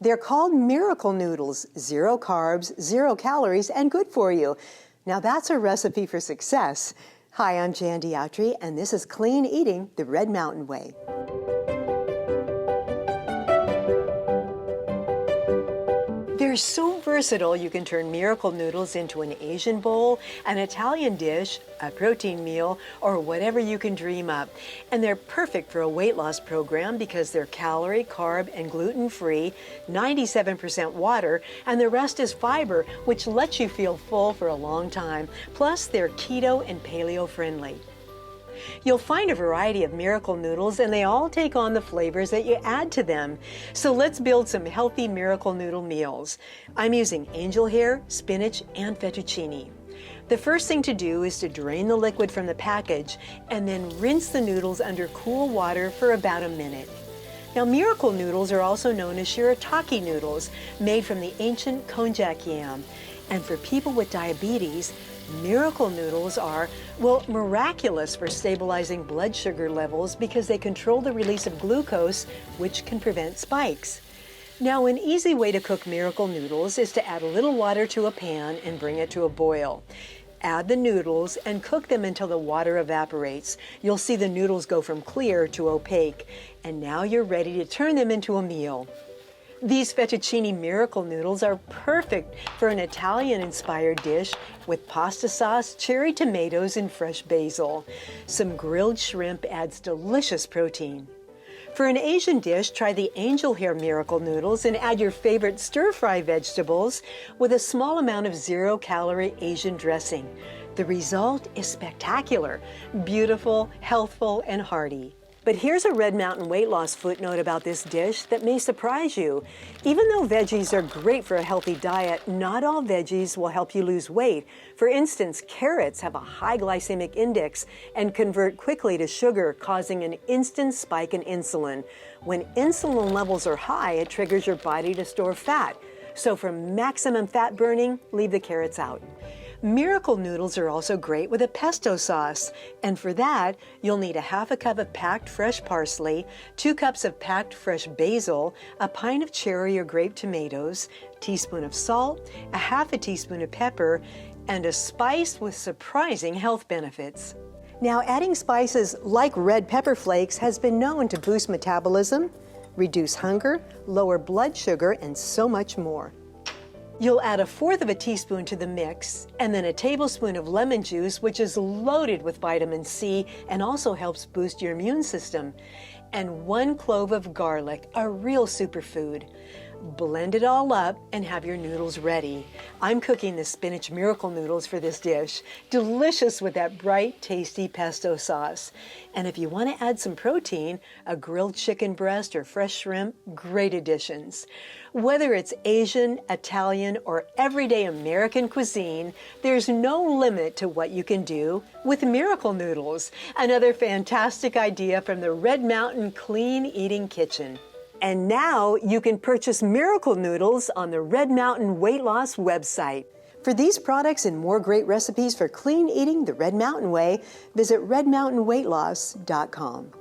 They're called Miracle Noodles, 0 carbs, 0 calories, and good for you. Now that's a recipe for success. Hi, I'm Jan Diatri, and this is Clean Eating the Red Mountain Way. They're so versatile, you can turn Miracle Noodles into an Asian bowl, an Italian dish, a protein meal, or whatever you can dream up. And they're perfect for a weight loss program because they're calorie, carb, and gluten-free, 97% water, and the rest is fiber, which lets you feel full for a long time. Plus, they're keto and paleo-friendly. You'll find a variety of Miracle Noodles, and they all take on the flavors that you add to them. So let's build some healthy Miracle Noodle meals. I'm using angel hair, spinach, and fettuccine. The first thing to do is to drain the liquid from the package and then rinse the noodles under cool water for about a minute. Now, Miracle Noodles are also known as shirataki noodles, made from the ancient konjac yam. And for people with diabetes, Miracle Noodles are, well, miraculous for stabilizing blood sugar levels because they control the release of glucose, which can prevent spikes. Now, an easy way to cook Miracle Noodles is to add a little water to a pan and bring it to a boil. Add the noodles and cook them until the water evaporates. You'll see the noodles go from clear to opaque. And now you're ready to turn them into a meal. These fettuccine Miracle Noodles are perfect for an Italian-inspired dish with pasta sauce, cherry tomatoes, and fresh basil. Some grilled shrimp adds delicious protein. For an Asian dish, try the angel hair Miracle Noodles and add your favorite stir-fry vegetables with a small amount of 0-calorie Asian dressing. The result is spectacular, beautiful, healthful, and hearty. But here's a Red Mountain weight loss footnote about this dish that may surprise you. Even though veggies are great for a healthy diet, not all veggies will help you lose weight. For instance, carrots have a high glycemic index and convert quickly to sugar, causing an instant spike in insulin. When insulin levels are high, it triggers your body to store fat. So for maximum fat burning, leave the carrots out. Miracle Noodles are also great with a pesto sauce, and for that, you'll need a ½ cup of packed fresh parsley, 2 cups of packed fresh basil, a pint of cherry or grape tomatoes, a teaspoon of salt, a ½ teaspoon of pepper, and a spice with surprising health benefits. Now, adding spices like red pepper flakes has been known to boost metabolism, reduce hunger, lower blood sugar, and so much more. You'll add 1/4 teaspoon to the mix, and then a tablespoon of lemon juice, which is loaded with vitamin C and also helps boost your immune system, and 1 clove of garlic, a real superfood. Blend it all up and have your noodles ready. I'm cooking the spinach Miracle Noodles for this dish. Delicious with that bright, tasty pesto sauce. And if you want to add some protein, a grilled chicken breast or fresh shrimp, great additions. Whether it's Asian, Italian, or everyday American cuisine, there's no limit to what you can do with Miracle Noodles. Another fantastic idea from the Red Mountain Clean Eating Kitchen. And now you can purchase Miracle Noodles on the Red Mountain Weight Loss website. For these products and more great recipes for clean eating the Red Mountain way, visit redmountainweightloss.com.